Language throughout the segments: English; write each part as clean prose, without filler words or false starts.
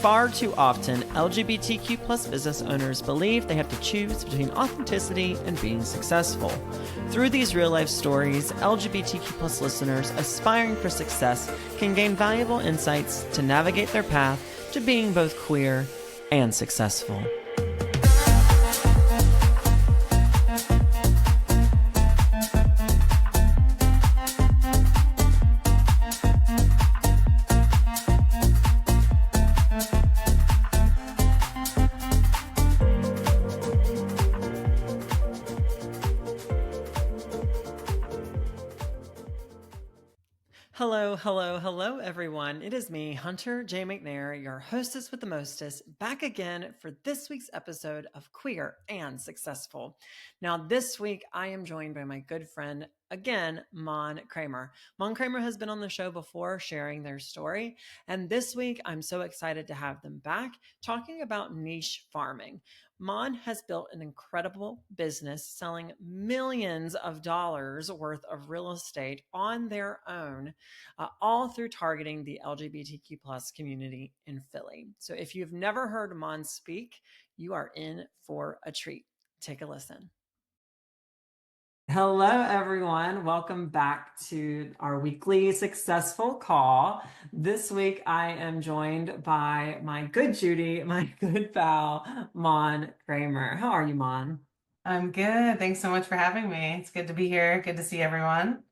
Far too often, LGBTQ plus business owners believe they have to choose between authenticity and being successful. Through these real-life stories, LGBTQ plus listeners aspiring for success can gain valuable insights to navigate their path to being both queer and successful. Hello, everyone. It is me, Hunter J. McNair, your hostess with the mostest, back again for this week's episode of Queer and Successful. Now, this week, I am joined by my good friend, again, Mon Kramer. Mon Kramer has been on the show before sharing their story, and this week, I'm so excited to have them back talking about niche farming. Mon has built an incredible business selling millions of dollars worth of real estate on their own, all through targeting the LGBTQ plus community in Philly. So if you've never heard Mon speak, you are in for a treat. Take a listen. Hello, everyone. Welcome back to our weekly successful call. This week, I am joined by my good Judy, my good pal, Mon Kramer. How are you, Mon? I'm good. Thanks so much for having me. It's good to be here. Good to see everyone.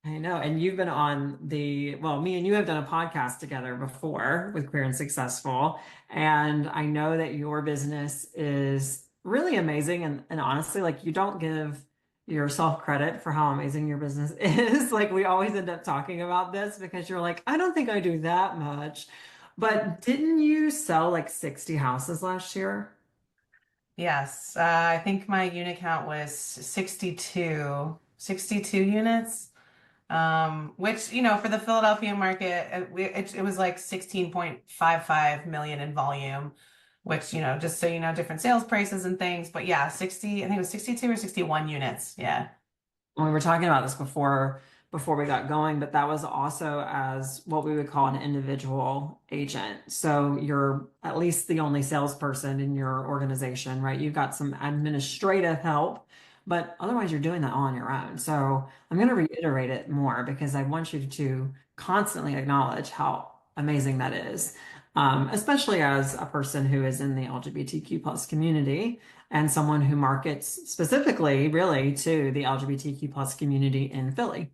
I know. And you've been on me and you have done a podcast together before with Queer and Successful. And I know that your business is really amazing. And honestly, like you don't give yourself credit for how amazing your business is. Like we always end up talking about this because you're like, I don't think I do that much. But didn't you sell like 60 houses last year? Yes, I think my unit count was 62 units, which, for the Philadelphia market, it was like 16.55 million in volume, which, just so you know, different sales prices and things. But yeah, 60, I think it was 62 or 61 units. Yeah. We were talking about this before we got going, but that was also as what we would call an individual agent. So you're at least the only salesperson in your organization, right? You've got some administrative help, but otherwise you're doing that all on your own. So I'm going to reiterate it more because I want you to constantly acknowledge how amazing that is. Especially as a person who is in the LGBTQ plus community and someone who markets specifically really to the LGBTQ plus community in Philly.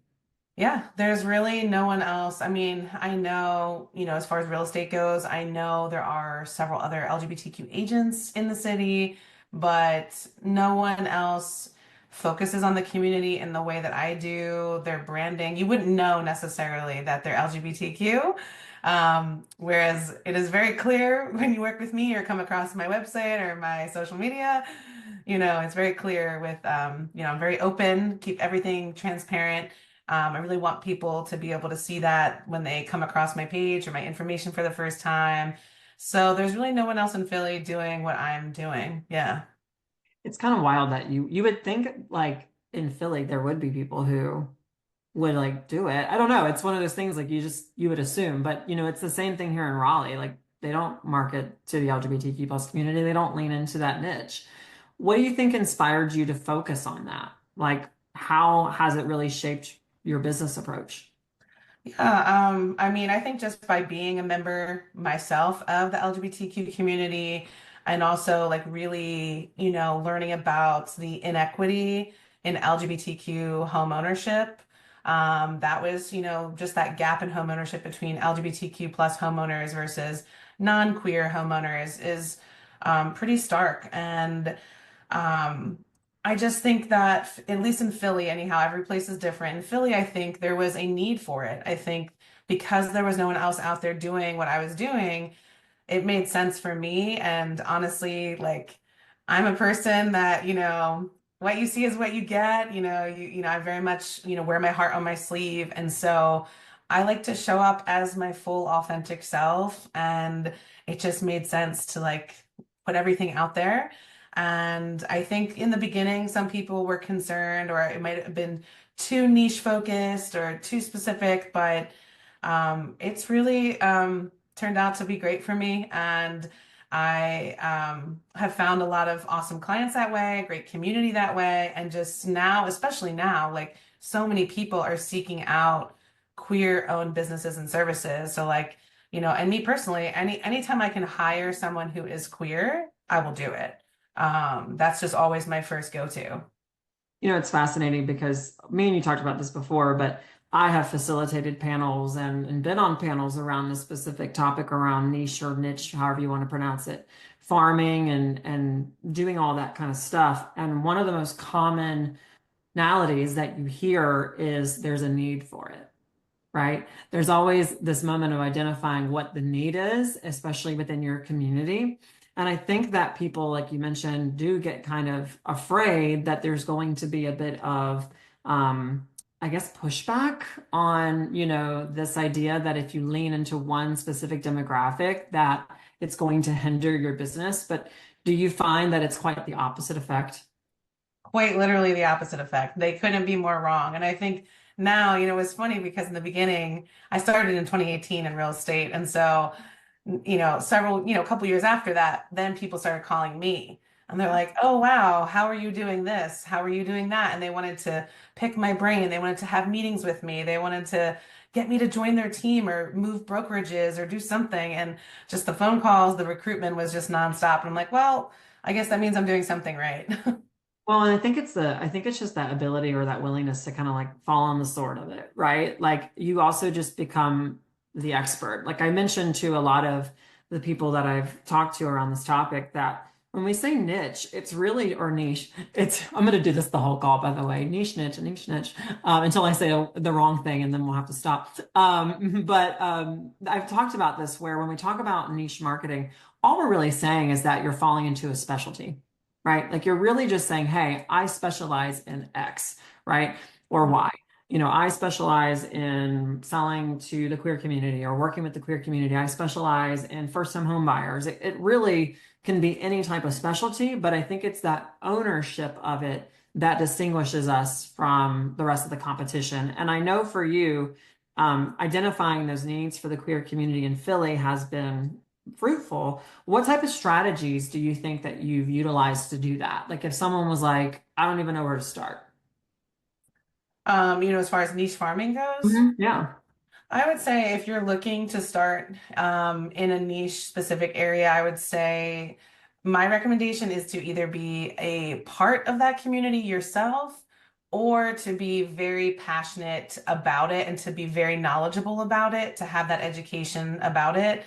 Yeah, there's really no one else. I mean, I know, as far as real estate goes, I know there are several other LGBTQ agents in the city, but no one else focuses on the community in the way that I do. Their branding, you wouldn't know necessarily that they're LGBTQ. Whereas it is very clear when you work with me or come across my website or my social media, it's very clear with, I'm very open, keep everything transparent. I really want people to be able to see that when they come across my page or my information for the first time. So there's really no one else in Philly doing what I'm doing. Yeah. It's kind of wild that you would think like in Philly there would be people who would like do it. I don't know. It's one of those things like you would assume, but it's the same thing here in Raleigh. Like they don't market to the LGBTQ plus community. They don't lean into that niche. What do you think inspired you to focus on that? Like how has it really shaped your business approach? Yeah, I mean, I think just by being a member myself of the LGBTQ community and also like really, learning about the inequity in LGBTQ home ownership. That was, just that gap in home ownership between LGBTQ plus homeowners versus non-queer homeowners is pretty stark. And I just think that, at least in Philly, anyhow, every place is different. In Philly, I think there was a need for it. I think because there was no one else out there doing what I was doing, it made sense for me. And honestly, like, I'm a person that, what you see is what you get. I very much, wear my heart on my sleeve. And so I like to show up as my full authentic self. And it just made sense to like put everything out there. And I think in the beginning, some people were concerned, or it might have been too niche focused or too specific, but it's really turned out to be great for me. And I have found a lot of awesome clients that way, great community that way. And just now, especially now, like so many people are seeking out queer-owned businesses and services. So like, and me personally, anytime I can hire someone who is queer, I will do it. That's just always my first go-to. It's fascinating because me and you talked about this before, but I have facilitated panels and been on panels around this specific topic around niche or niche, however you want to pronounce it, farming and doing all that kind of stuff. And one of the most common maladies that you hear is there's a need for it, right? There's always this moment of identifying what the need is, especially within your community. And I think that people, like you mentioned, do get kind of afraid that there's going to be a bit of, I guess, pushback on, this idea that if you lean into one specific demographic, that it's going to hinder your business. But do you find that it's quite the opposite effect? Quite literally the opposite effect. They couldn't be more wrong. And I think now, it's funny because in the beginning, I started in 2018 in real estate. And so, several, a couple years after that, then people started calling me. And they're like, oh, wow, how are you doing this? How are you doing that? And they wanted to pick my brain. They wanted to have meetings with me. They wanted to get me to join their team or move brokerages or do something. And just the phone calls, the recruitment was just nonstop. And I'm like, well, I guess that means I'm doing something right. Well, and I think it's just that ability or that willingness to kind of like fall on the sword of it, right? Like you also just become the expert. Like I mentioned to a lot of the people that I've talked to around this topic that when we say niche, it's really, or niche, I'm going to do this the whole call, by the way, niche, niche, until I say the wrong thing and then we'll have to stop. But I've talked about this where when we talk about niche marketing, all we're really saying is that you're falling into a specialty, right? Like you're really just saying, hey, I specialize in X, right? Or Y. I specialize in selling to the queer community or working with the queer community. I specialize in first-time home buyers. It really can be any type of specialty, but I think it's that ownership of it that distinguishes us from the rest of the competition. And I know for you, identifying those needs for the queer community in Philly has been fruitful. What type of strategies do you think that you've utilized to do that? Like if someone was like, I don't even know where to start. As far as niche farming goes, Yeah. I would say if you're looking to start in a niche specific area, I would say my recommendation is to either be a part of that community yourself or to be very passionate about it and to be very knowledgeable about it, to have that education about it.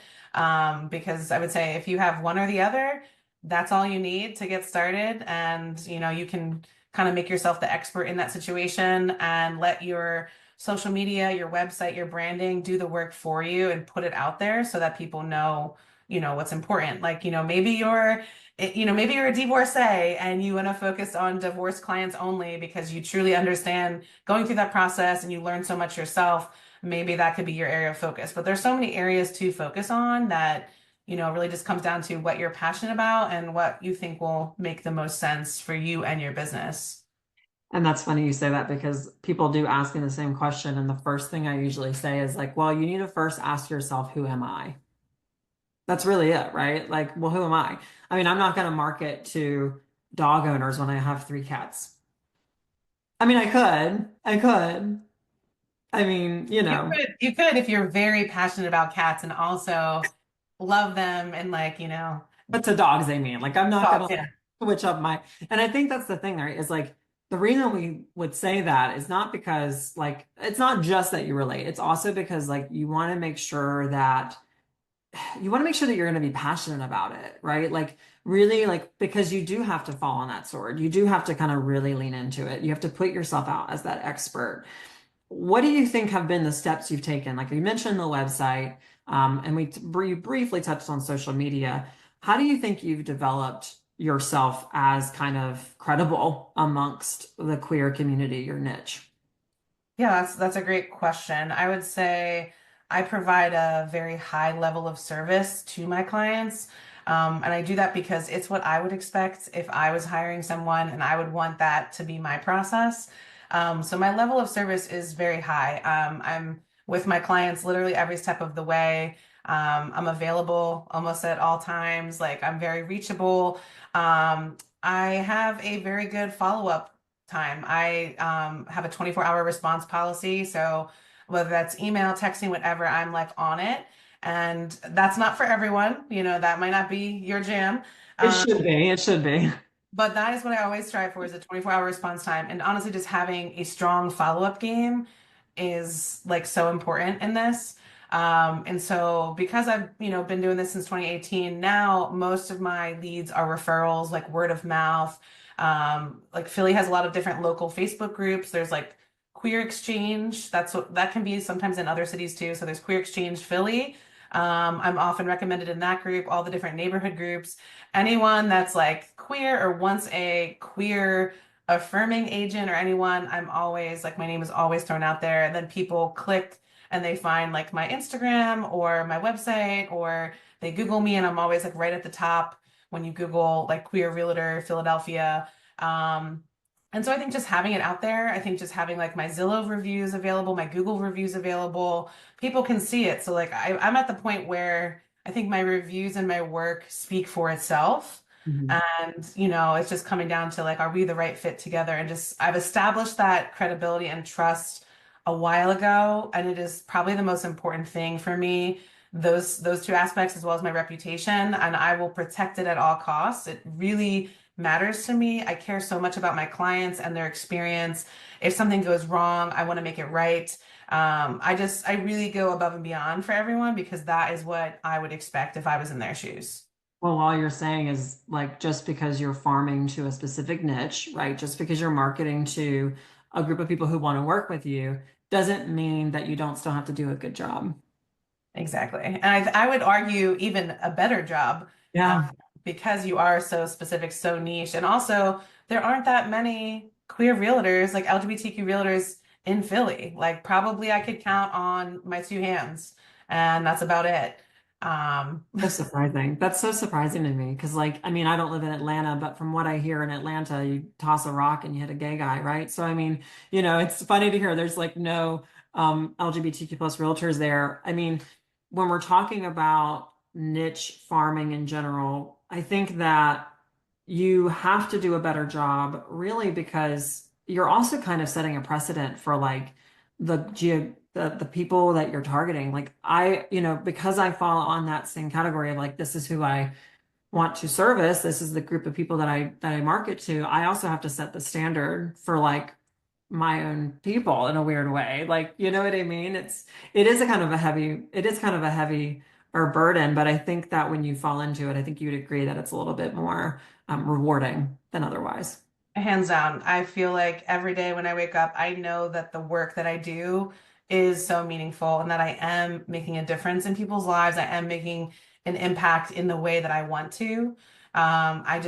Because I would say if you have one or the other, that's all you need to get started. And, you can kind of make yourself the expert in that situation and let your social media, your website, your branding, do the work for you and put it out there so that people know, what's important. Like, maybe you're a divorcee and you want to focus on divorce clients only because you truly understand going through that process and you learn so much yourself. Maybe that could be your area of focus. But there's so many areas to focus on that, really just comes down to what you're passionate about and what you think will make the most sense for you and your business. And that's funny you say that because people do ask me the same question. And the first thing I usually say is like, well, you need to first ask yourself, who am I? That's really it, right? Like, well, who am I? I mean, I'm not going to market to dog owners when I have three cats. I mean, I could. I mean, You could if you're very passionate about cats and also love them and like, but to dogs, they mean like I'm not dogs, gonna yeah. switch up my. And I think that's the thing, right? Is like the reason we would say that is not because like it's not just that you relate. It's also because like you want to make sure that you're going to be passionate about it, right? Like really like because you do have to fall on that sword. You do have to kind of really lean into it. You have to put yourself out as that expert. What do you think have been the steps you've taken? Like you mentioned the website, and we briefly touched on social media. How do you think you've developed yourself as kind of credible amongst the queer community, your niche? Yeah, that's a great question. I would say I provide a very high level of service to my clients. And I do that because it's what I would expect if I was hiring someone and I would want that to be my process. So my level of service is very high. I'm with my clients literally every step of the way. I'm available almost at all times. Like I'm very reachable. I have a very good follow-up time. I have a 24-hour response policy. So whether that's email, texting, whatever, I'm like on it. And that's not for everyone. That might not be your jam. It Um, should be. It should be. but that is what I always strive for is a 24-hour response time. And honestly, just having a strong follow-up game is like so important in this. And so because I've, been doing this since 2018, now most of my leads are referrals, like word of mouth. Like Philly has a lot of different local Facebook groups. There's like Queer Exchange. That can be sometimes in other cities too. So there's Queer Exchange Philly. I'm often recommended in that group, all the different neighborhood groups. Anyone that's like queer or wants a queer affirming agent or anyone, I'm always like my name is always thrown out there. And then people click and they find like my Instagram or my website or they Google me and I'm always like right at the top when you Google like queer realtor Philadelphia. Um, and so I think just having it out there, I think just having like my Zillow reviews available, my Google reviews available, people can see it. So like I'm at the point where I think my reviews and my work speak for itself. Mhm. And, it's just coming down to like, are we the right fit together? And just, I've established that credibility and trust a while ago. And it is probably the most important thing for me, those two aspects, as well as my reputation. And I will protect it at all costs. It really matters to me. I care so much about my clients and their experience. If something goes wrong, I want to make it right. I really go above and beyond for everyone because that is what I would expect if I was in their shoes. Well, all you're saying is like just because you're farming to a specific niche, right? Just because you're marketing to a group of people who want to work with you doesn't mean that you don't still have to do a good job. Exactly. And I would argue even a better job uh, Yeah. because you are so specific, so niche. And also, there aren't that many queer realtors, like LGBTQ realtors in Philly. Like, probably I could count on my two hands, and that's about it. Um, That's surprising. That's so surprising to me because, like, I mean, I don't live in Atlanta, but from what I hear in Atlanta, you toss a rock and you hit a gay guy, right? So, I mean, it's funny to hear there's like no LGBTQ plus realtors there. I mean, when we're talking about niche farming in general, I think that you have to do a better job, really, because you're also kind of setting a precedent for like the people that you're targeting. Like because I fall on that same category of like this is who I want to service, this is the group of people that I market to. I also have to set the standard for like my own people in a weird way. Like, you know what I mean? It is kind of a heavy or burden, but I think that when you fall into it, I think you'd agree that it's a little bit more rewarding than otherwise. Hands down. I feel like every day when I wake up, I know that the work that I do is so meaningful and that I am making a difference in people's lives. I am making an impact in the way that I want to. I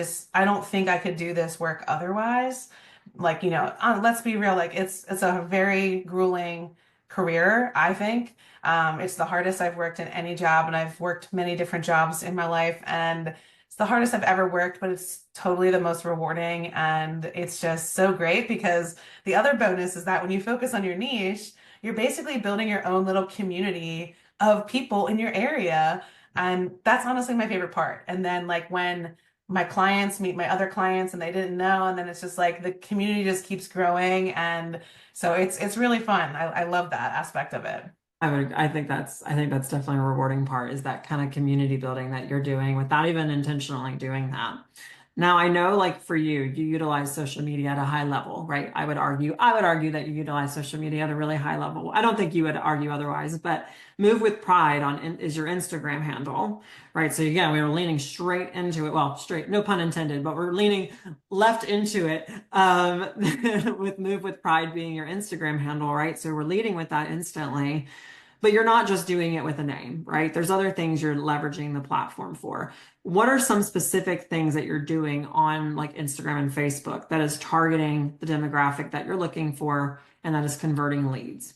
don't think I could do this work otherwise. Like, let's be real, like it's a very grueling career, I think. It's the hardest I've worked in any job, and I've worked many different jobs in my life, and it's the hardest I've ever worked, but it's totally the most rewarding. And it's just so great because the other bonus is that when you focus on your niche, you're basically building your own little community of people in your area. And that's honestly my favorite part. And then, like, when my clients meet my other clients and they didn't know, and then it's just like the community just keeps growing. And so it's really fun. I love that aspect of it. I think that's definitely a rewarding part is that kind of community building that you're doing without even intentionally doing that. Now, I know like for you, you utilize social media at a high level, right? I would argue that you utilize social media at a really high level. I don't think you would argue otherwise, but Move with Pride is your Instagram handle, right? So again, we were leaning straight into it. Well, straight, no pun intended, but we're leaning left into it with Move with Pride being your Instagram handle, right? So we're leading with that instantly. But you're not just doing it with a name, right? There's other things you're leveraging the platform for. What are some specific things that you're doing on like Instagram and Facebook that is targeting the demographic that you're looking for and that is converting leads?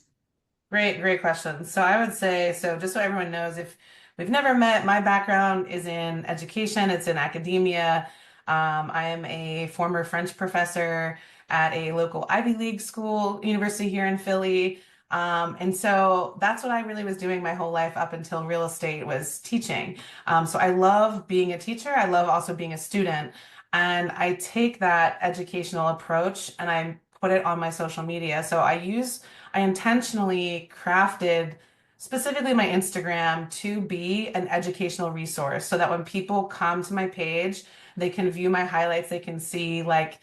Great question. So I would say, so just so everyone knows, if we've never met, my background is in education, it's in academia. I am a former French professor at a local Ivy League school, university here in Philly. And so that's what I really was doing my whole life up until real estate was teaching. So I love being a teacher. I love also being a student. And I take that educational approach and I put it on my social media. I intentionally crafted specifically my Instagram to be an educational resource so that when people come to my page, they can view my highlights, they can see like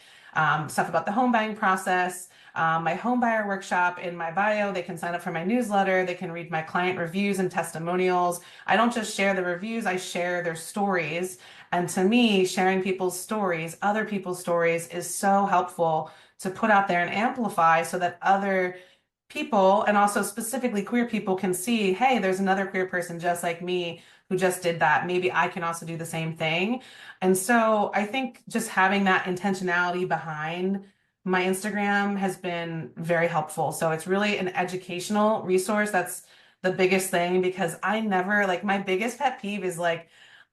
stuff about the home buying process, my home buyer workshop in my bio. They can sign up for my newsletter. They can read my client reviews and testimonials. I don't just share the reviews, I share their stories. And to me, sharing people's stories, other people's stories, is so helpful to put out there and amplify so that other people, and also specifically queer people, can see, hey, there's another queer person just like me who just did that. Maybe I can also do the same thing. And so I think just having that intentionality behind my Instagram has been very helpful. So it's really an educational resource. That's the biggest thing because I never, like, my biggest pet peeve is like,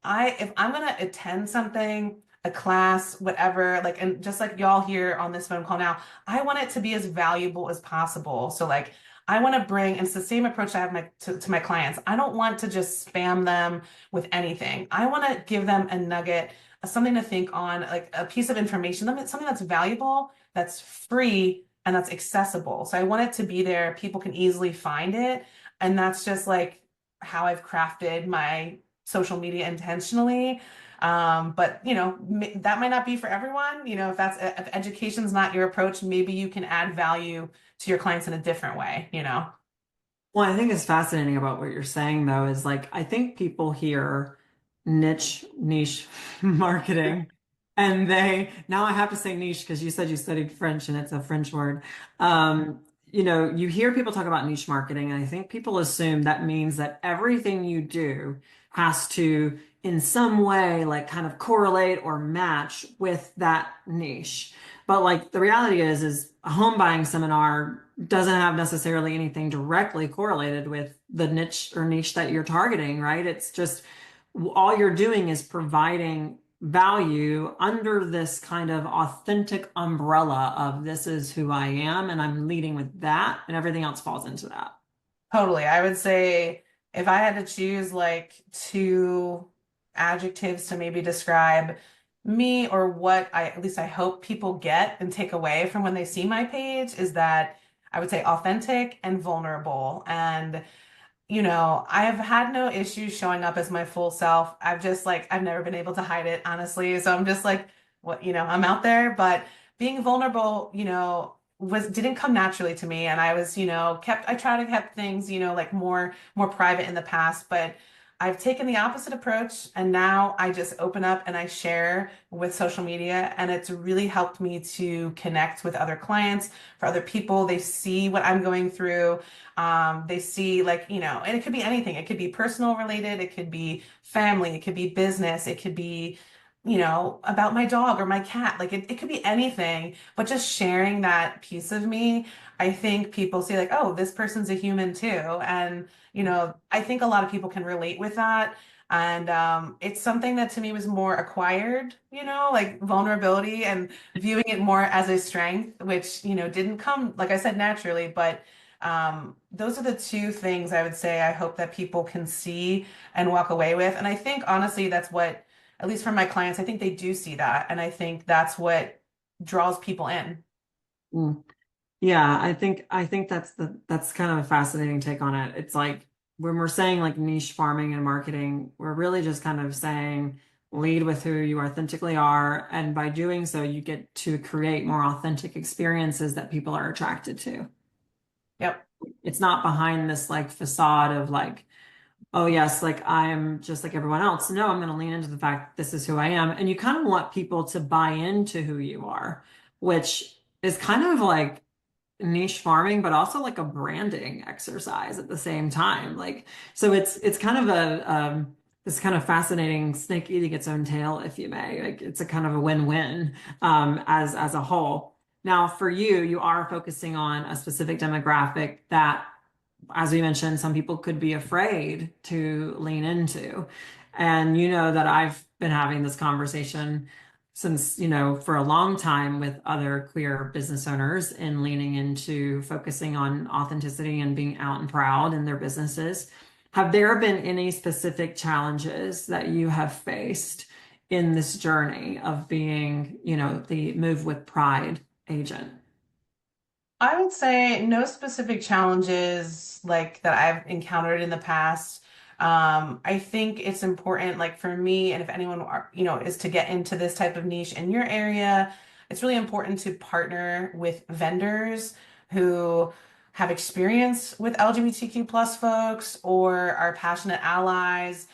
if I'm gonna attend something, a class, whatever, like, and just like y'all here on this phone call now, I want it to be as valuable as possible. So like, I want to bring, and it's the same approach I have to my clients. I don't want to just spam them with anything. I want to give them a nugget, something to think on, like a piece of information, something that's valuable, that's free, and that's accessible. So I want it to be there. People can easily find it. And that's just like how I've crafted my social media intentionally. But that might not be for everyone. If education's not your approach, maybe you can add value to your clients in a different way. Well, I think it's fascinating about what you're saying, though, is like, I think people hear niche marketing, and now I have to say niche because you said you studied French and it's a French word. You hear people talk about niche marketing, and I think people assume that means that everything you do has to, in some way, like kind of correlate or match with that niche. But like the reality is a home buying seminar doesn't have necessarily anything directly correlated with the niche that you're targeting, right? It's just all you're doing is providing value under this kind of authentic umbrella of this is who I am, and I'm leading with that, and everything else falls into that. Totally. I would say if I had to choose like two adjectives to maybe describe me, or what at least I hope people get and take away from when they see my page, is that I would say authentic and vulnerable. And I have had no issues showing up as my full self. I've never been able to hide it, honestly. So I'm just like, I'm out there, but being vulnerable, didn't come naturally to me. And I was, I try to keep things, like more private in the past, but I've taken the opposite approach, and now I just open up and I share with social media, and it's really helped me to connect with other clients, for other people. They see what I'm going through. They see, like, and it could be anything. It could be personal related, it could be family, it could be business, it could be, about my dog or my cat. Like it could be anything, but just sharing that piece of me, I think people see like, oh, this person's a human too. And, I think a lot of people can relate with that. And it's something that to me was more acquired, like vulnerability and viewing it more as a strength, which, didn't come, like I said, naturally. But those are the two things I would say I hope that people can see and walk away with. And I think honestly, that's what, at least for my clients, I think they do see that. And I think that's what draws people in. Mm. Yeah, I think that's kind of a fascinating take on it. It's like when we're saying like niche farming and marketing, we're really just kind of saying lead with who you authentically are, and by doing so, you get to create more authentic experiences that people are attracted to. Yep. It's not behind this like facade of like, oh yes, like I'm just like everyone else. No, I'm going to lean into the fact this is who I am, and you kind of want people to buy into who you are, which is kind of like niche farming, but also like a branding exercise at the same time. Like, so it's kind of this kind of fascinating snake eating its own tail, if you may. Like, it's a kind of a win-win as a whole. Now, for you, you are focusing on a specific demographic that, as we mentioned, some people could be afraid to lean into. And you know that I've been having this conversation since, for a long time with other queer business owners and leaning into focusing on authenticity and being out and proud in their businesses. Have there been any specific challenges that you have faced in this journey of being, the Move with Pride agent? I would say no specific challenges like that I've encountered in the past. I think it's important, like for me, and if anyone is to get into this type of niche in your area, it's really important to partner with vendors who have experience with LGBTQ plus folks or are passionate allies.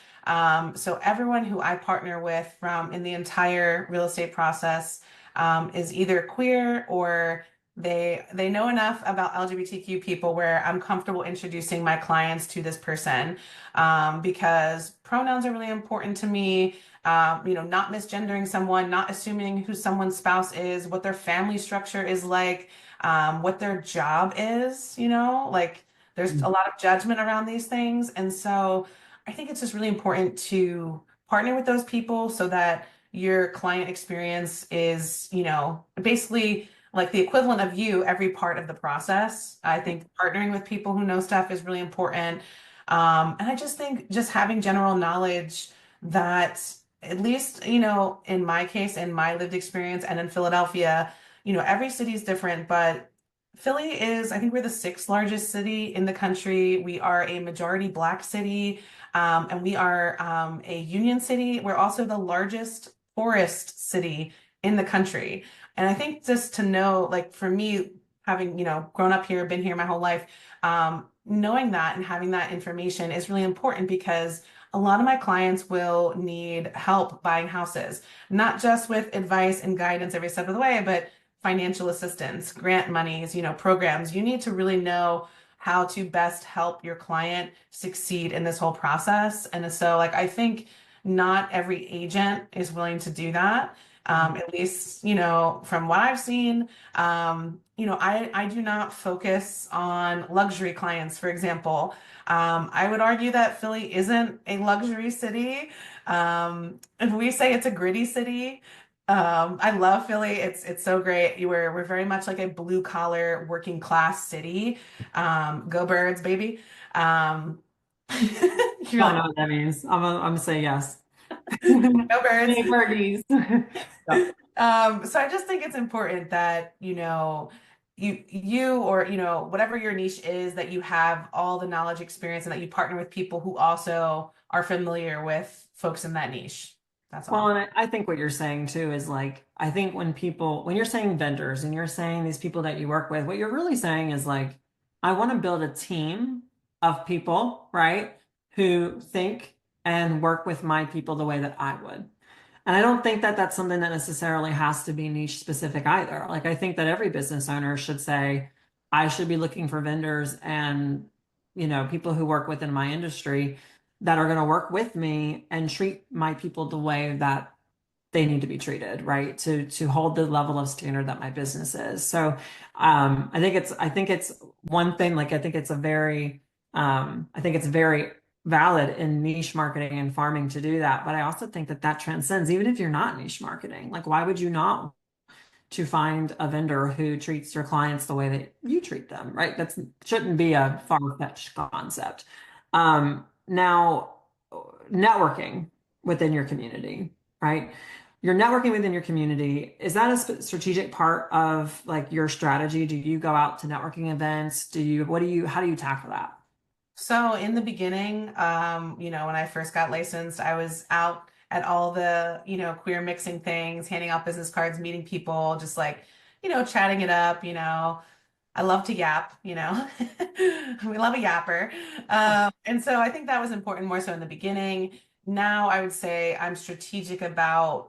So everyone who I partner with from in the entire real estate process is either queer or they know enough about LGBTQ people where I'm comfortable introducing my clients to this person because pronouns are really important to me. Not misgendering someone, not assuming who someone's spouse is, what their family structure is like, what their job is, like there's a lot of judgment around these things. And so I think it's just really important to partner with those people so that your client experience is, basically like the equivalent of you every part of the process. I think partnering with people who know stuff is really important. And I just think just having general knowledge that at least, in my case, in my lived experience and in Philadelphia, every city is different, but Philly is, I think we're the sixth largest city in the country. We are a majority Black city, and we are a union city. We're also the largest forest city in the country. And I think just to know, like for me, having, grown up here, been here my whole life, knowing that and having that information is really important because a lot of my clients will need help buying houses, not just with advice and guidance every step of the way, but financial assistance, grant monies, programs. You need to really know how to best help your client succeed in this whole process. And so, like, I think not every agent is willing to do that. At least, from what I've seen, I do not focus on luxury clients, for example. I would argue that Philly isn't a luxury city. If we say it's a gritty city, I love Philly. It's so great. We're very much like a blue collar working class city. Go Birds, baby. Um, you're I don't like, know what that means. I'm gonna say yes. go Birds. Big birdies. Yep. So I just think it's important that, you or, whatever your niche is, that you have all the knowledge, experience, and that you partner with people who also are familiar with folks in that niche. That's Well, all. and I think what you're saying too is like, I think when you're saying vendors and you're saying these people that you work with, what you're really saying is like, I want to build a team of people, right, who think and work with my people the way that I would. And I don't think that that's something that necessarily has to be niche specific either. Like, I think that every business owner should say, I should be looking for vendors and, people who work within my industry that are going to work with me and treat my people the way that they need to be treated, right? To hold the level of standard that my business is. So I think it's one thing, like I think it's very valid in niche marketing and farming to do that. But I also think that that transcends, even if you're not niche marketing, like why would you not to find a vendor who treats your clients the way that you treat them, right? That shouldn't be a far-fetched concept. Now, networking within your community, right? You're networking within your community. Is that a strategic part of like your strategy? Do you go out to networking events? How do you tackle that? So in the beginning, when I first got licensed, I was out at all the, queer mixing things, handing out business cards, meeting people, just like, chatting it up, I love to yap, we love a yapper. And so I think that was important more so in the beginning. Now I would say I'm strategic about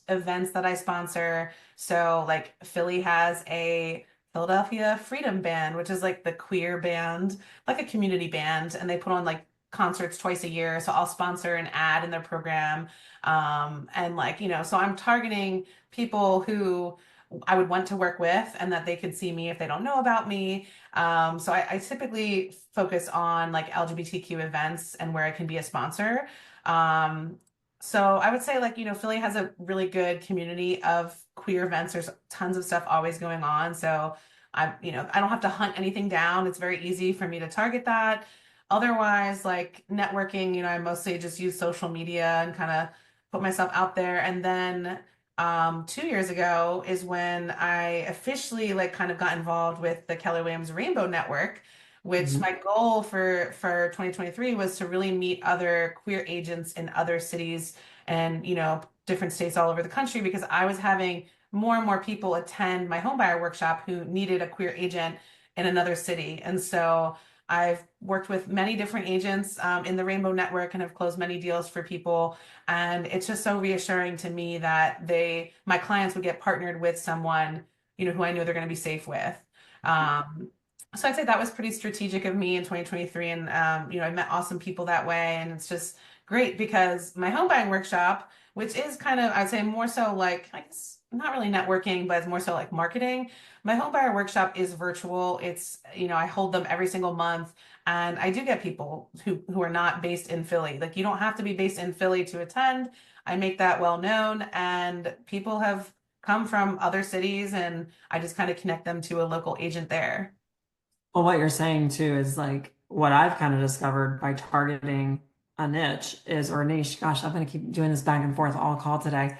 events that I sponsor. So like Philly has a Philadelphia Freedom Band, which is like the queer band, like a community band, and they put on like concerts twice a year. So I'll sponsor an ad in their program. And like, so I'm targeting people who I would want to work with and that they could see me if they don't know about me. So I typically focus on like LGBTQ events and where I can be a sponsor. Um, So I would say like, Philly has a really good community of queer events. There's tons of stuff always going on. So I don't have to hunt anything down. It's very easy for me to target that. Otherwise, like networking, I mostly just use social media and kind of put myself out there. And then 2 years ago is when I officially like kind of got involved with the Keller Williams Rainbow Network, which Mhm. my goal for 2023 was to really meet other queer agents in other cities and different states all over the country, because I was having more and more people attend my homebuyer workshop who needed a queer agent in another city. And so I've worked with many different agents in the Rainbow Network and have closed many deals for people. And it's just so reassuring to me that my clients would get partnered with someone, who I know they're going to be safe with. Um, so I'd say that was pretty strategic of me in 2023. And, I met awesome people that way. And it's just great because my home buying workshop, which is kind of, I'd say more so like, I guess, not really networking, but it's more so like marketing. My home buyer workshop is virtual. It's, I hold them every single month. And I do get people who are not based in Philly. Like, you don't have to be based in Philly to attend. I make that well known. And people have come from other cities, and I just kind of connect them to a local agent there. Well, what you're saying too is like what I've kind of discovered by targeting a niche is, or a niche, gosh, I'm going to keep doing this back and forth all call today,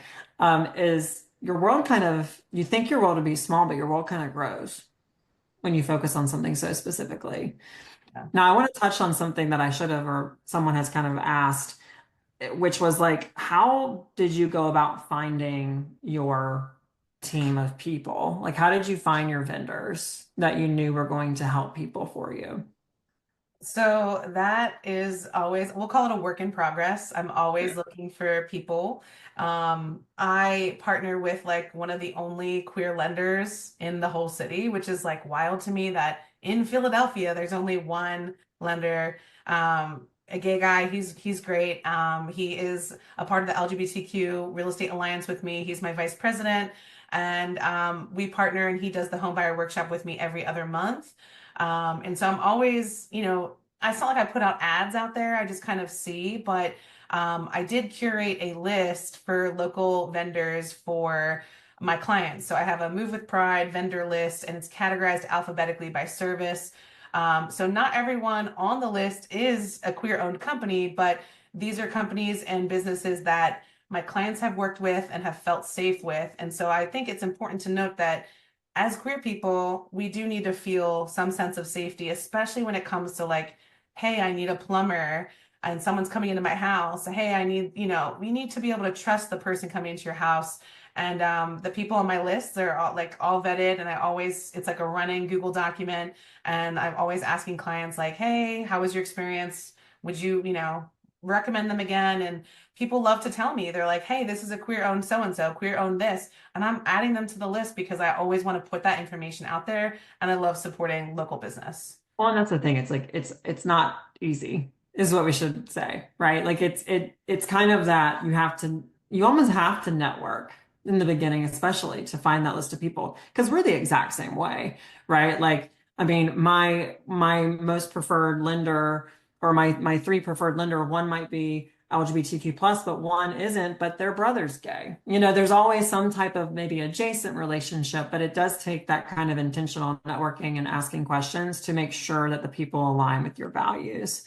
is your world kind of, you think your world to be small, but your world kind of grows when you focus on something so specifically. Yeah. Now, I want to touch on something that I should have, or someone has kind of asked, which was like, how did you go about finding your team of people? Like, how did you find your vendors that you knew were going to help people for you? So that is always, we'll call it a work in progress. I'm always looking for people. I partner with like one of the only queer lenders in the whole city, which is like wild to me that in Philadelphia there's only one lender. A gay guy, he's great. He is a part of the LGBTQ Real Estate Alliance with me. He's my vice president, and we partner, and he does the home buyer workshop with me every other month. And so I'm always, it's not like I put out ads out there. I just kind of see, but I did curate a list for local vendors for my clients. So I have a Move with Pride vendor list, and it's categorized alphabetically by service. So not everyone on the list is a queer owned company, but these are companies and businesses that my clients have worked with and have felt safe with. And so I think it's important to note that as queer people, we do need to feel some sense of safety, especially when it comes to like, hey, I need a plumber and someone's coming into my house. Hey, we need to be able to trust the person coming into your house. And the people on my list, they're all vetted. And it's like a running Google document. And I'm always asking clients like, hey, how was your experience? Would you, recommend them again? And people love to tell me, they're like, hey, this is a queer owned so and so, queer owned this. And I'm adding them to the list because I always want to put that information out there, and I love supporting local business. Well, and that's the thing. It's like it's not easy, is what we should say, right? Like it's kind of that you almost have to network in the beginning, especially to find that list of people, because we're the exact same way, right? Like, I mean, my most preferred lender, or my three preferred lender, one might be LGBTQ plus, but one isn't, but their brother's gay. There's always some type of maybe adjacent relationship, but it does take that kind of intentional networking and asking questions to make sure that the people align with your values.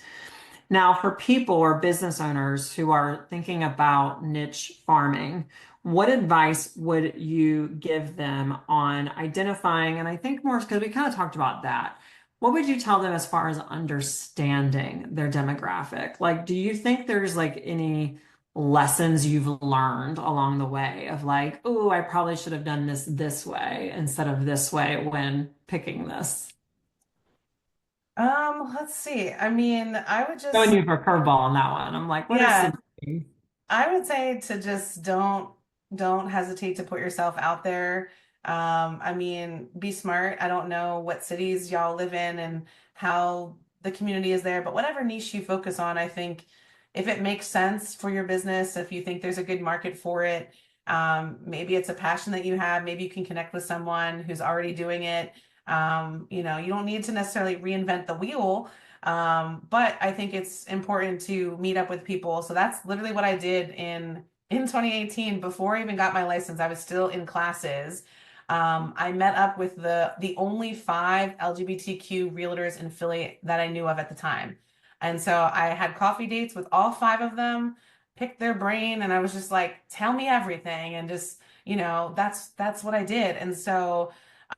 Now, for people or business owners who are thinking about niche farming, what advice would you give them on identifying? And I think more because we kind of talked about that. What would you tell them as far as understanding their demographic? Like, do you think there's like any lessons you've learned along the way of like, oh, I probably should have done this way instead of this way when picking this? Let's see. I mean, Throwing you for a curveball on that one. I'm like, what are yeah, some things? I would say to just don't hesitate to put yourself out there. I mean, be smart. I don't know what cities y'all live in and how the community is there, but whatever niche you focus on, I think if it makes sense for your business, if you think there's a good market for it, maybe it's a passion that you have, maybe you can connect with someone who's already doing it. You don't need to necessarily reinvent the wheel. But I think it's important to meet up with people. So that's literally what I did in 2018 before I even got my license. I was still in classes. I met up with the only five LGBTQ realtors in Philly that I knew of at the time. And so I had coffee dates with all five of them, picked their brain, and I was just like, tell me everything. And just, that's what I did. And so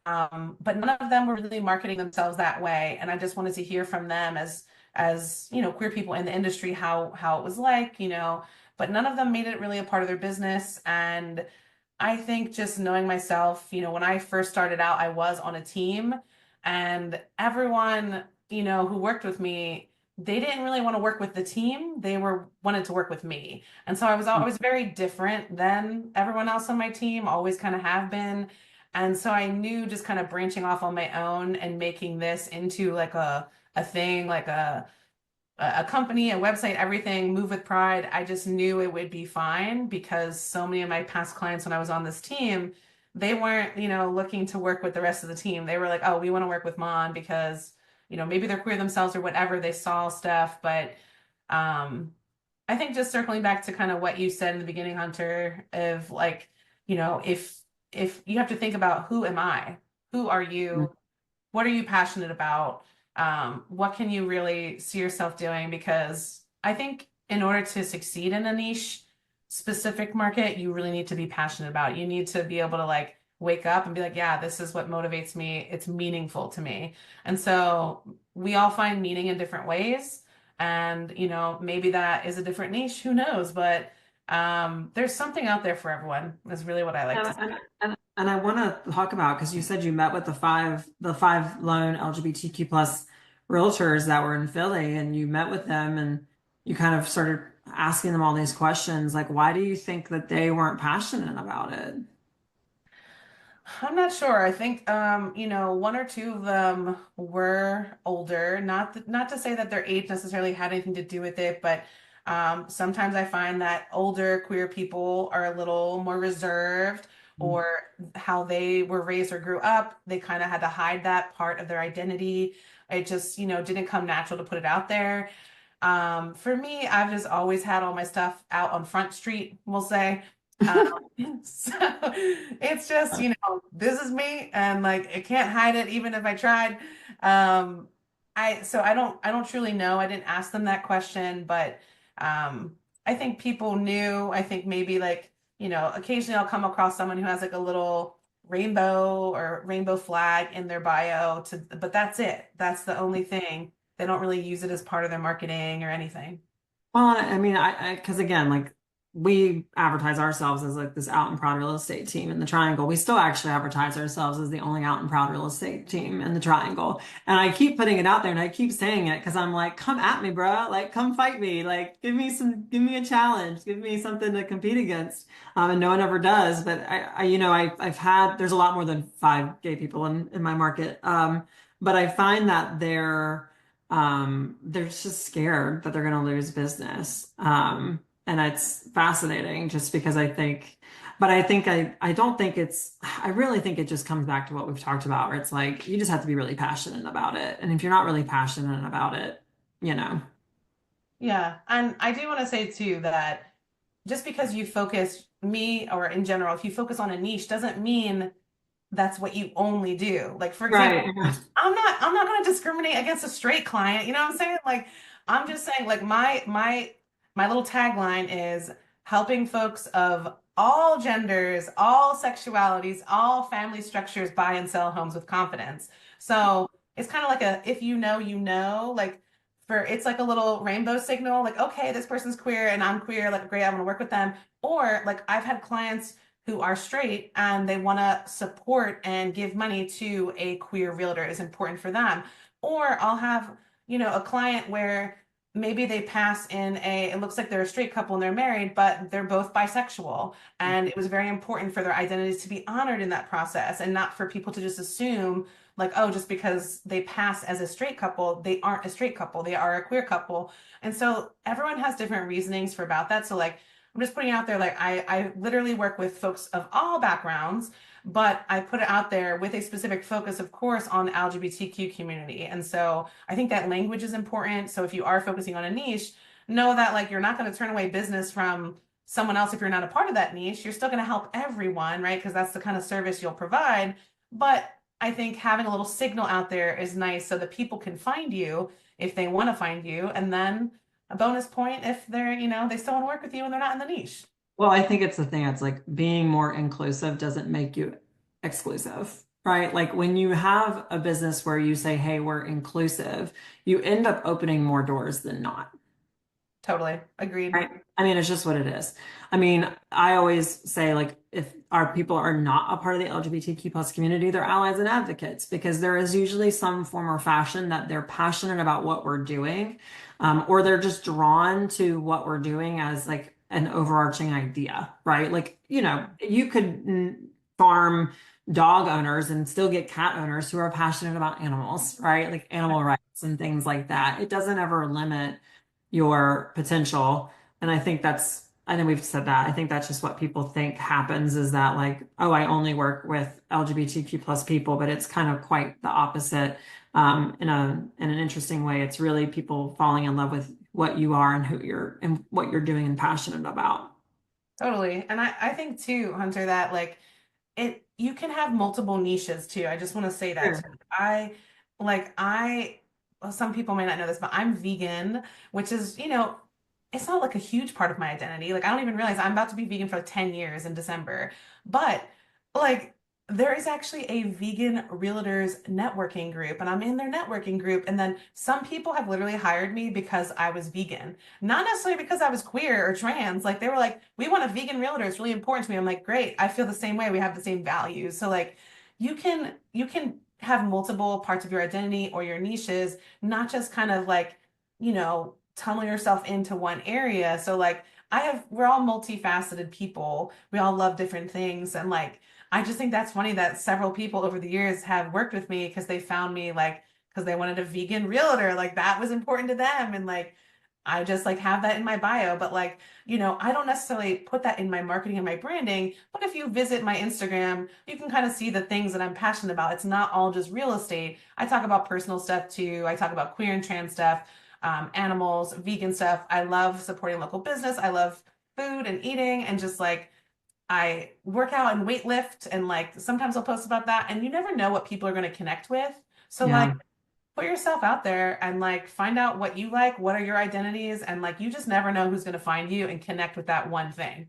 but none of them were really marketing themselves that way. And I just wanted to hear from them as queer people in the industry, how it was like, but none of them made it really a part of their business. And I think just knowing myself, when I first started out, I was on a team and everyone, who worked with me, they didn't really want to work with the team. They wanted to work with me. And so I was always very different than everyone else on my team, always kind of have been. And so I knew just kind of branching off on my own and making this into like a thing, like a company, a website, everything, Move with Pride. I just knew it would be fine because so many of my past clients when I was on this team, they weren't, looking to work with the rest of the team. They were like, oh, we want to work with Mon because, maybe they're queer themselves or whatever. They saw stuff. But I think just circling back to kind of what you said in the beginning, Hunter, of like, if you have to think about who am I? Who are you? What are you passionate about? What can you really see yourself doing? Because I think in order to succeed in a niche specific market, you really need to be passionate about it. You need to be able to like wake up and be like, yeah, this is what motivates me. It's meaningful to me. And so we all find meaning in different ways. And, maybe that is a different niche, who knows? But there's something out there for everyone, is really what I like to say. And I want to talk about because you said you met with the five lone LGBTQ plus realtors that were in Philly, and you met with them and you kind of started asking them all these questions. Like, why do you think that they weren't passionate about it? I'm not sure. I think one or two of them were older. Not to say that their age necessarily had anything to do with it, but sometimes I find that older queer people are a little more reserved, or how they were raised or grew up, they kind of had to hide that part of their identity. It just, didn't come natural to put it out there. For me, I've just always had all my stuff out on Front Street, we'll say. Um, so it's just, this is me and like I can't hide it even if I tried. Um, I don't truly know. I didn't ask them that question, but I think people knew. I think maybe like, occasionally I'll come across someone who has like a little rainbow or rainbow flag in their bio but that's it. That's the only thing. They don't really use it as part of their marketing or anything. Well, I mean, because again, like we advertise ourselves as like this out and proud real estate team in the Triangle. We still actually advertise ourselves as the only out and proud real estate team in the Triangle. And I keep putting it out there and I keep saying it because I'm like, come at me, bro. Like, come fight me. Like, give me a challenge. Give me something to compete against. And no one ever does. But there's a lot more than five gay people in my market. But I find that they're just scared that they're going to lose business. And it's fascinating just because I don't think I really think it just comes back to what we've talked about, where it's like, you just have to be really passionate about it. And if you're not really passionate about it, you know, Yeah, and I do want to say too that just because you focus me or in general, if you focus on a niche doesn't mean that's what you only do. Like for example, right. I'm not going to discriminate against a straight client. You know what I'm saying? Like I'm just saying like my little tagline is helping folks of all genders, all sexualities, all family structures buy and sell homes with confidence. So it's kind of like a if you know, like it's like a little rainbow signal, like, okay, this person's queer and I'm queer, like great, I want to work with them. Or like I've had clients who are straight and they want to support and give money to a queer realtor is important for them. Or I'll have, a client where maybe they pass in it looks like they're a straight couple and they're married, but they're both bisexual. And it was very important for their identities to be honored in that process and not for people to just assume like, oh, just because they pass as a straight couple, they aren't a straight couple, they are a queer couple. And so everyone has different reasonings for about that. So like I'm just putting out there, like I literally work with folks of all backgrounds. but I put it out there with a specific focus, of course, on the LGBTQ community. And so I think that language is important. So if you are focusing on a niche, know that like you're not going to turn away business from someone else if you're not a part of that niche. You're still going to help everyone, right? Because that's the kind of service you'll provide. But I think having a little signal out there is nice so that people can find you if they want to find you. And then a bonus point if they're, they still want to work with you and they're not in the niche. Well, I think it's the thing. It's like being more inclusive doesn't make you exclusive, right? Like when you have a business where you say, hey, we're inclusive, you end up opening more doors than not. Totally. Agreed. Right. I mean, it's just what it is. I mean, I always say, like, if our people are not a part of the LGBTQ plus community, they're allies and advocates because there is usually some form or fashion that they're passionate about what we're doing, or they're just drawn to what we're doing as like an overarching idea, right? Like, you could farm dog owners and still get cat owners who are passionate about animals, right? Like animal rights and things like that. It doesn't ever limit your potential. And I think we've said that. I think that's just what people think happens is that like, oh, I only work with LGBTQ plus people, but it's kind of quite the opposite. In an interesting way. It's really people falling in love with what you are and what you're doing and passionate about. Totally. And I think too, Hunter, that like you can have multiple niches too. I just want to say that too. Sure. I well, some people may not know this, but I'm vegan, which is, it's not like a huge part of my identity. Like I don't even realize I'm about to be vegan for 10 years in December. But like there is actually a vegan realtors networking group, and I'm in their networking group. And then some people have literally hired me because I was vegan, not necessarily because I was queer or trans. Like they were like, we want a vegan realtor. It's really important to me. I'm like, great. I feel the same way. We have the same values. So like you can have multiple parts of your identity or your niches, not just kind of like, tunnel yourself into one area. So like we're all multifaceted people. We all love different things. And like I just think that's funny that several people over the years have worked with me because they found me like because they wanted a vegan realtor. Like that was important to them. And like I just like have that in my bio, but like, I don't necessarily put that in my marketing and my branding. But if you visit my Instagram, you can kind of see the things that I'm passionate about. It's not all just real estate. I talk about personal stuff too. I talk about queer and trans stuff, animals, vegan stuff. I love supporting local business. I love food and eating and just like I work out and weight lift and like sometimes I'll post about that and you never know what people are going to connect with. So like Yeah. put yourself out there and like find out what you like, what are your identities, and like you just never know who's going to find you and connect with that one thing.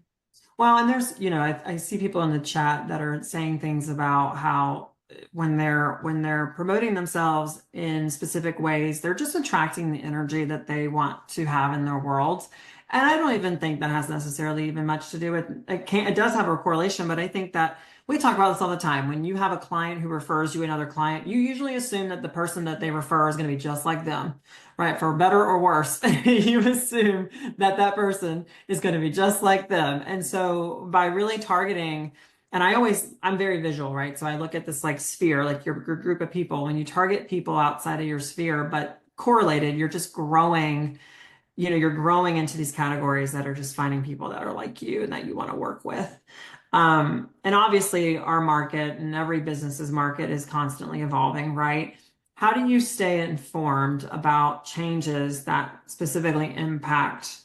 Well, and there's, I see people in the chat that are saying things about how when they're promoting themselves in specific ways, they're just attracting the energy that they want to have in their world. And I don't even think that has necessarily even much to do with it does have a correlation, but I think that we talk about this all the time. When you have a client who refers you another client, you usually assume that the person that they refer is going to be just like them, right? For better or worse, you assume that that person is going to be just like them. And so by really targeting, and I'm very visual, right? So I look at this like sphere, like your group of people. When you target people outside of your sphere, but correlated, you're just growing, you're growing into these categories that are just finding people that are like you and that you want to work with. And obviously, our market and every business's market is constantly evolving, right? How do you stay informed about changes that specifically impact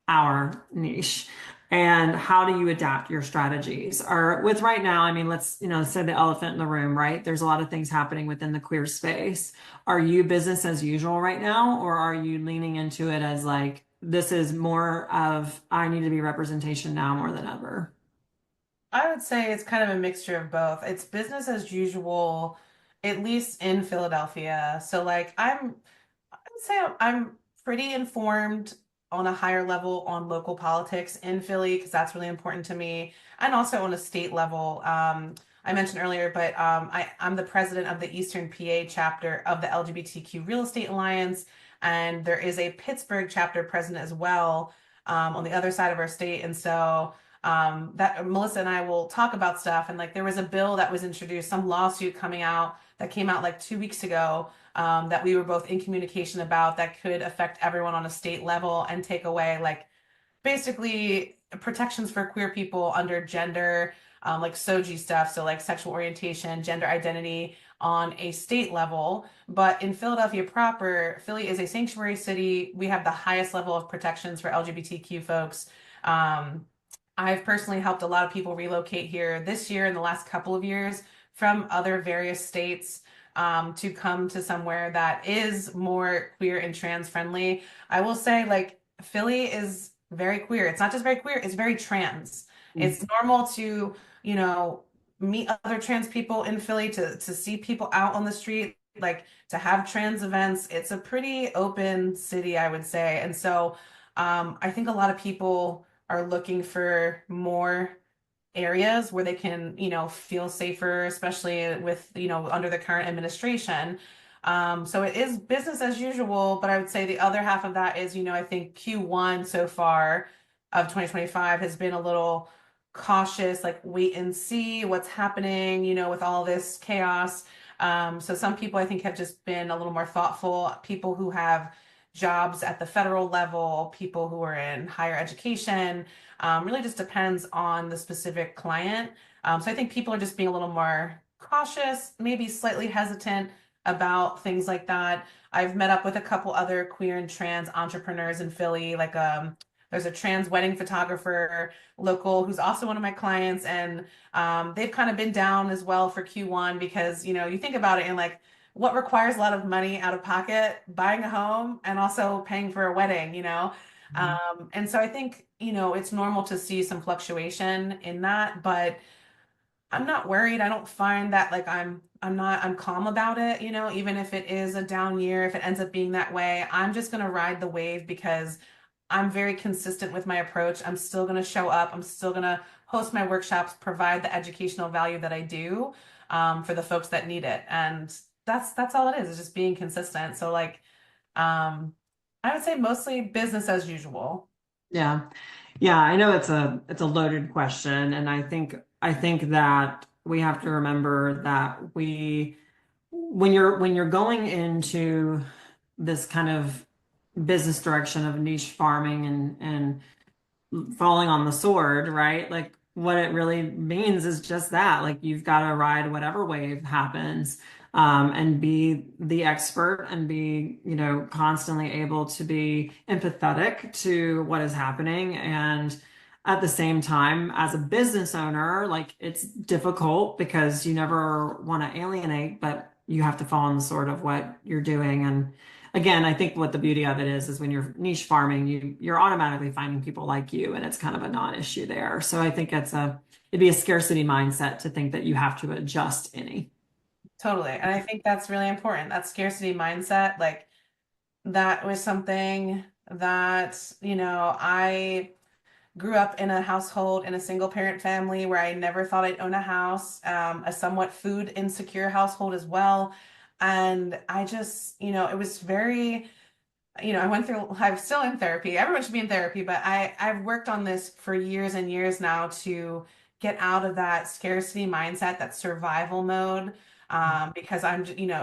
our niche? And how do you adapt your strategies? Or with right now, I mean, let's, say the elephant in the room, right? There's a lot of things happening within the queer space. Are you business as usual right now, or are you leaning into it as like, this is more of, I need to be representation now more than ever? I would say it's kind of a mixture of both. It's business as usual, at least in Philadelphia. So like I'd say I'm pretty informed on a higher level on local politics in Philly because that's really important to me, and also on a state level. I mentioned earlier, but I'm the president of the Eastern PA chapter of the LGBTQ Real Estate Alliance, and there is a Pittsburgh chapter president as well on the other side of our state. And so that Melissa and I will talk about stuff. And like there was a bill that was introduced, some lawsuit coming out that came out like 2 weeks ago that we were both in communication about that could affect everyone on a state level and take away like basically protections for queer people under gender. like SOGI stuff, so like sexual orientation, gender identity on a state level. But in Philadelphia proper, Philly is a sanctuary city. We have the highest level of protections for LGBTQ folks. Um, I've personally helped a lot of people relocate here this year and the last couple of years from other various states to come to somewhere that is more queer and trans friendly. I will say, like, Philly is very queer. It's not just very queer, it's very trans. It's normal to, you know, meet other trans people in Philly, to see people out on the street, like to have trans events. It's a pretty open city, I would say. And so I think a lot of people are looking for more areas where they can, feel safer, especially with, under the current administration. So it is business as usual, but I would say the other half of that is, I think Q1 so far of 2025 has been a little cautious, like wait and see what's happening, with all this chaos. So some people I think have just been a little more thoughtful, people who have jobs at the federal level, people who are in higher education. Really just depends on the specific client. So I think people are just being a little more cautious, maybe slightly hesitant about things like that. I've met up with a couple other queer and trans entrepreneurs in Philly. Like there's a trans wedding photographer local who's also one of my clients, and they've kind of been down as well for Q1 because you think about it and like what requires a lot of money out of pocket, buying a home and also paying for a wedding. And so I think, it's normal to see some fluctuation in that, but I'm not worried. I don't find that like I'm calm about it, even if it is a down year, if it ends up being that way, I'm just gonna ride the wave because I'm very consistent with my approach. I'm still gonna show up. I'm still gonna host my workshops, provide the educational value that I do for the folks that need it. And that's all it is just being consistent. So like I would say mostly business as usual. Yeah. Yeah, I know it's a loaded question, and I think that we have to remember that when you're going into this kind of business direction of niche farming and falling on the sword, right? Like what it really means is just that, like you've got to ride whatever wave happens, and be the expert and be, constantly able to be empathetic to what is happening. And at the same time, as a business owner, like it's difficult because you never want to alienate, but you have to fall on the sword of what you're doing. And again, I think what the beauty of it is when you're niche farming, you're automatically finding people like you, and it's kind of a non-issue there. So I think it'd be a scarcity mindset to think that you have to adjust any. Totally. And I think that's really important. That scarcity mindset, like that was something that, I grew up in a household in a single parent family where I never thought I'd own a house, a somewhat food insecure household as well. And I just, it was very, I'm still in therapy. Everyone should be in therapy, but I've worked on this for years and years now to get out of that scarcity mindset, that survival mode, because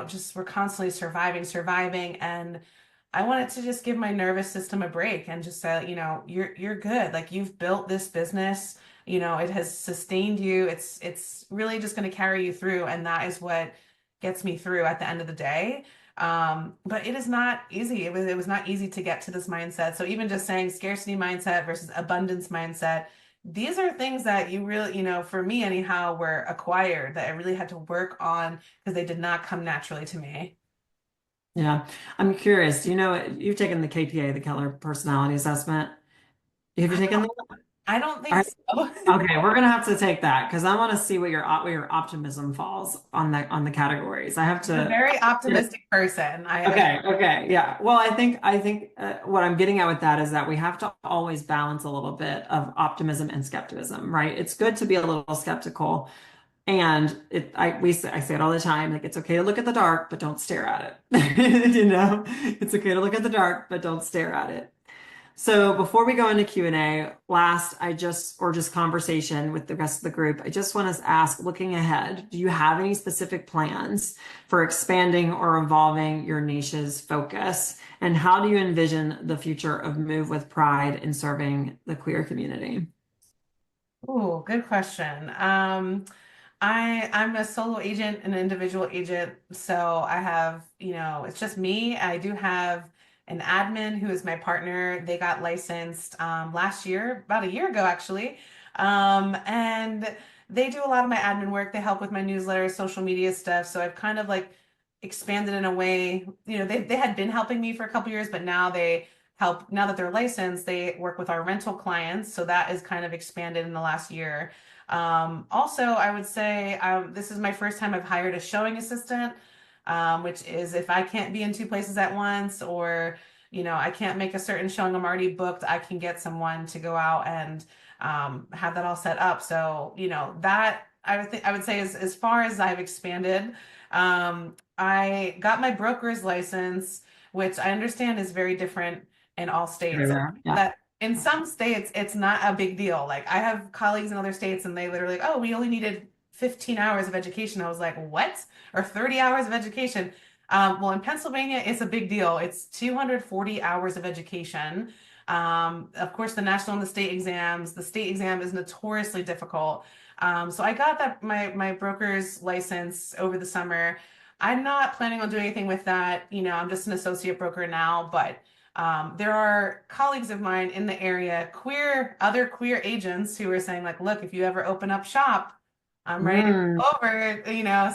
just we're constantly surviving, and I wanted to just give my nervous system a break and just say, you're good. Like you've built this business, it has sustained you. It's really just going to carry you through, and that is what gets me through at the end of the day. But it is not easy. It was not easy to get to this mindset. So even just saying scarcity mindset versus abundance mindset, these are things that you really, for me anyhow, were acquired that I really had to work on because they did not come naturally to me. Yeah. I'm curious, you've taken the KPA, the Keller Personality Assessment. Have you I taken don't, that? I don't All think right. so. Okay, we're gonna have to take that because I want to see what your optimism falls on the categories. I have I'm a to. very optimistic person. Okay, okay, yeah. Well, I think what I'm getting at with that is that we have to always balance a little bit of optimism and skepticism, right? It's good to be a little skeptical, and I say it all the time, like it's okay to look at the dark, but don't stare at it. It's okay to look at the dark, but don't stare at it. So before we go into Q&A, or just conversation with the rest of the group, I just want to ask, looking ahead, do you have any specific plans for expanding or evolving your niche's focus? And how do you envision the future of Move with Pride in serving the queer community? Oh, good question. I'm a solo agent, an individual agent, so I have, it's just me. I do have an admin who is my partner. They got licensed last year, about a year ago actually. And they do a lot of my admin work. They help with my newsletter, social media stuff. So I've kind of like expanded in a way, they had been helping me for a couple years, but now they help, now that they're licensed, they work with our rental clients. So that is kind of expanded in the last year. Also, I would say this is my first time I've hired a showing assistant, which is if I can't be in two places at once or, I can't make a certain showing, I'm already booked, I can get someone to go out and have that all set up. So, that I would say is as far as I've expanded. I got my broker's license, which I understand is very different in all states. And Everywhere. Yeah. that in some states, it's not a big deal. Like I have colleagues in other states and they literally, oh, we only needed 15 hours of education. I was like, what? Or 30 hours of education. Well, in Pennsylvania, it's a big deal. It's 240 hours of education. Of course, the national and the state exams. The state exam is notoriously difficult. So I got that my broker's license over the summer. I'm not planning on doing anything with that. I'm just an associate broker now, but there are colleagues of mine in the area, other queer agents who are saying like, look, if you ever open up shop, I'm ready to Mm. come over.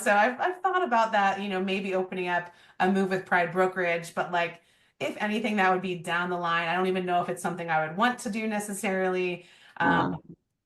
So I've thought about that, maybe opening up a Move with Pride brokerage, but like, if anything, that would be down the line. I don't even know if it's something I would want to do necessarily. Um, Wow.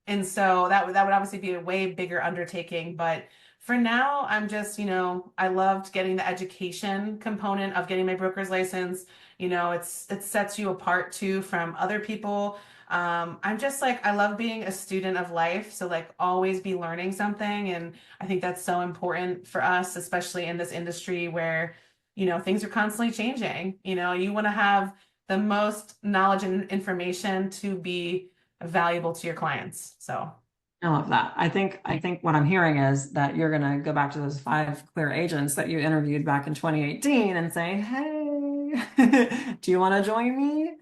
and so that would obviously be a way bigger undertaking, but for now, I'm just, I loved getting the education component of getting my broker's license. It sets you apart too from other people. I'm just like I love being a student of life, so like always be learning something, and I think that's so important for us, especially in this industry where, things are constantly changing. You want to have the most knowledge and information to be valuable to your clients. So. I love that. I think what I'm hearing is that you're gonna go back to those five clear agents that you interviewed back in 2018 and say, hey, do you want to join me?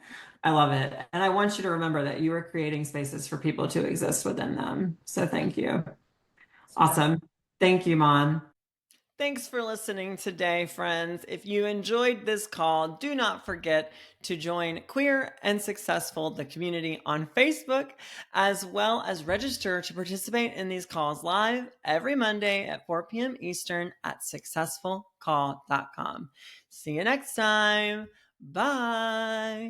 I love it. And I want you to remember that you are creating spaces for people to exist within them. So thank you. Awesome. Thank you, Mon. Thanks for listening today, friends. If you enjoyed this call, do not forget to join Queer and Successful, the community on Facebook, as well as register to participate in these calls live every Monday at 4 p.m. Eastern at successfulcall.com. See you next time. Bye.